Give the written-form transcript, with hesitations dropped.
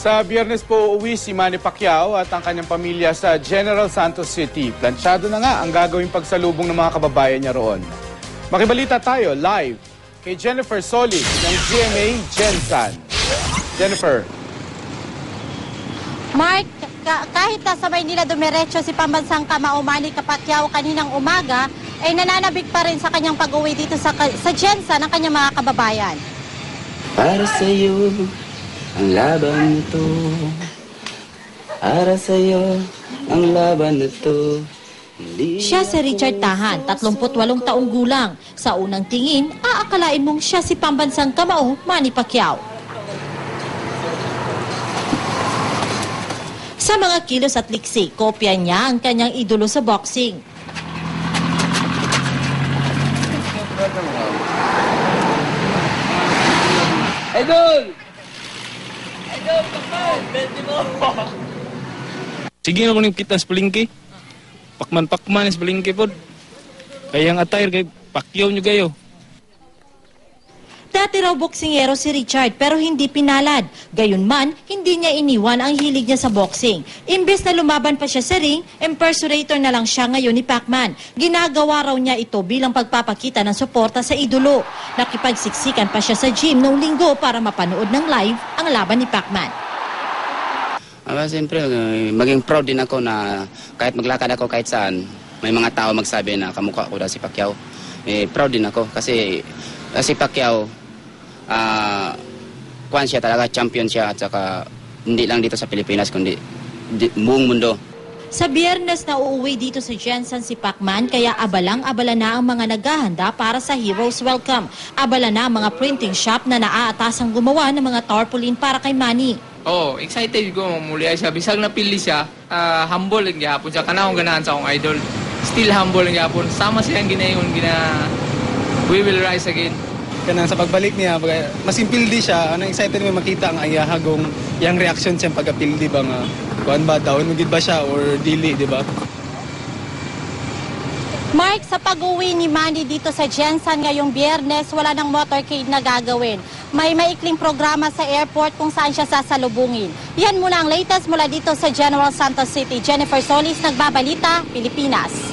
Sa Biyernes po uuwi si Manny Pacquiao at ang kanyang pamilya sa General Santos City. Plansyado na nga ang gagawing pagsalubong ng mga kababayan niya roon. Makibalita tayo live kay Jennifer Solis ng GMA Gensan. Jennifer. Mark, kahit nasa Maynila dumiretso si pambansang kamao Manny Pacquiao kaninang umaga, ay nananabik pa rin sa kanyang pag-uwi dito sa Gensan ng kanyang mga kababayan. Para sa iyo ang laban na to. Para sa iyo ang laban na to. Siya si Richard Tahan, 38 taong gulang. Sa unang tingin, aakalain mong siya si pambansang kamao Manny Pacquiao. Sa mga kilos at liksi, kopya niya ang kanyang idolo sa boxing. Idol! Idol, kapal! Bente mo! Sige ako ning kita sa palengke. Pakman sa palengke po. Kaya ang attire kay Pacquiao nyo gayo. Dati raw boksingero si Richard pero hindi pinalad. Gayunman, hindi niya iniwan ang hilig niya sa boxing. Imbes na lumaban pa siya sa ring, impersonator na lang siya ngayon ni Pacman. Ginagawa raw niya ito bilang pagpapakita ng suporta sa idolo. Nakipagsiksikan pa siya sa gym noong linggo para mapanood ng live ang laban ni Pacman. Siyempre, maging proud din ako na kahit maglakad ako kahit saan, may mga tao magsabi na kamukha ko na si Pacquiao. Proud din ako kasi si Pacquiao, siya talaga, champion siya at saka hindi lang dito sa Pilipinas kundi buong mundo. Sa Biyernes na uuwi dito sa Gensan si Pacman kaya abalang-abala na ang mga naghahanda para sa Heroes Welcome. Abala na ang mga printing shop na naaatasang gumawa ng mga tarpaulin para kay Manny. Oh, excited ko muli siya. Bisag napili siya, humble ang gihapon siya. Kanahong ganahan sa akong idol. Still humble ang gihapon. Sama siyang ginayon, we will rise again. Kanang sa pagbalik niya, mas impildi siya. Anong excited mo makita ang ayahagong yung reaction siya pagkapildi ba nga. Kuan ba, down mo ba siya or dili, di ba? Mark, sa pag-uwi ni Manny dito sa Gensan ngayong Biyernes, wala ng motorcade na gagawin. May maikling programa sa airport kung saan siya sasalubungin. Yan muna ang latest mula dito sa General Santos City. Jennifer Solis, Nagbabalita, Pilipinas.